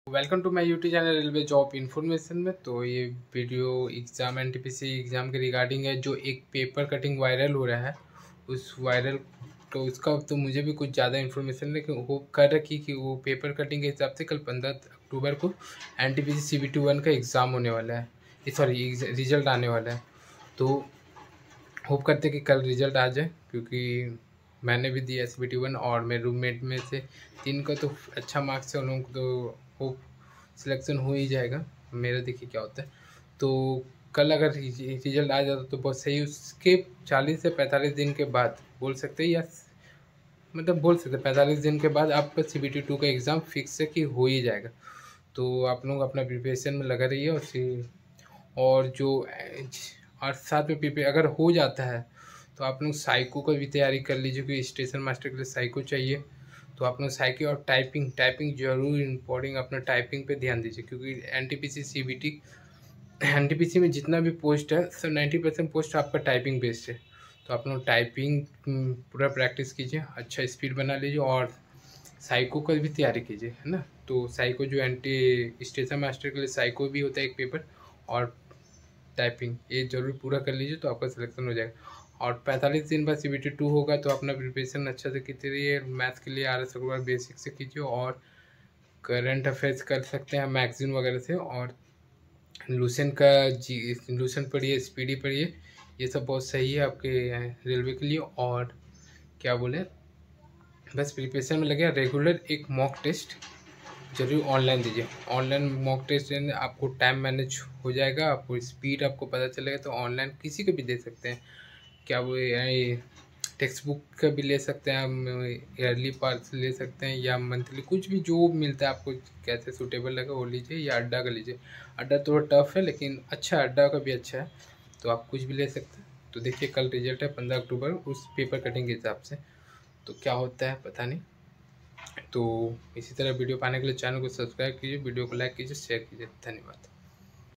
Welcome to my YouTube channel railway job information में। तो ये वीडियो एग्ज़ाम एनटीपीसी एग्ज़ाम के रिगार्डिंग है। जो एक पेपर कटिंग वायरल हो रहा है उस वायरल तो उसका तो मुझे भी कुछ ज़्यादा इन्फॉर्मेशन है कि वो कर रखी कि वो पेपर कटिंग के हिसाब से कल 15 अक्टूबर को एनटीपीसी CBT 1 का एग्ज़ाम होने वाला है। सॉरी, रिजल्ट आने वाला है। तो होप करते कि कल रिजल्ट आ जाए, क्योंकि मैंने भी दिया CBT 1 और मेरे रूममेट में से 3 का तो अच्छा मार्क्स है। उन लोगों को तो होप सिलेक्शन हो ही जाएगा। मेरा देखिए क्या होता है। तो कल अगर रिजल्ट आ जाता तो बहुत सही। उसके 40 से 45 दिन के बाद बोल सकते हैं, या मतलब बोल सकते हैं 45 दिन के बाद आपका CBT 2 का एग्ज़ाम फिक्स है कि हो ही जाएगा। तो आप लोग अपना प्रिपरेशन में लगा रहिए। और जो और साथ में प्रिपेयर अगर हो जाता है तो आप लोग साइको का भी तैयारी कर लीजिए, क्योंकि स्टेशन मास्टर के लिए साइको चाहिए। तो आप लोग साइको और टाइपिंग जरूर इम्पोर्टेंट, अपना टाइपिंग पे ध्यान दीजिए, क्योंकि एनटीपीसी में जितना भी पोस्ट है सब 90% पोस्ट आपका टाइपिंग बेस्ड है। तो आप लोग टाइपिंग पूरा प्रैक्टिस कीजिए, अच्छा स्पीड बना लीजिए और साइको का भी तैयारी कीजिए, है ना। तो साइको जो एंटी स्टेशन मास्टर के लिए साइको भी होता है एक पेपर, और टाइपिंग ये जरूर पूरा कर लीजिए तो आपका सिलेक्शन हो जाएगा। और 45 दिन बाद CBT 2 होगा, तो अपना प्रिपरेशन अच्छा से कीजिए रहिए। मैथ्स के लिए RS अग्रवाल बेसिक से कीजिए, और करंट अफेयर्स कर सकते हैं मैगजीन वगैरह से, और लूसेंट पढ़िए, स्पीडी पढ़िए। ये सब बहुत सही है आपके रेलवे के लिए। और क्या बोले, बस प्रिपरेशन में लगे। रेगुलर एक मॉक टेस्ट जरूर ऑनलाइन दीजिए। ऑनलाइन मॉक टेस्ट देने आपको टाइम मैनेज हो जाएगा, आपको स्पीड आपको पता चलेगा। तो ऑनलाइन किसी को भी दे सकते हैं। क्या वो टेक्स्ट बुक का भी ले सकते हैं, हम ईयरली पास ले सकते हैं या मंथली, कुछ भी जो मिलता है आपको कैसे सूटेबल लगे वो लीजिए, या अड्डा का लीजिए। अड्डा थोड़ा टफ है लेकिन अच्छा, अड्डा का भी अच्छा है। तो आप कुछ भी ले सकते हैं। तो देखिए कल रिजल्ट है 15 अक्टूबर उस पेपर कटिंग के हिसाब से। तो क्या होता है पता नहीं। तो इसी तरह वीडियो पाने के लिए चैनल को सब्सक्राइब कीजिए, वीडियो को लाइक कीजिए, शेयर कीजिए। धन्यवाद।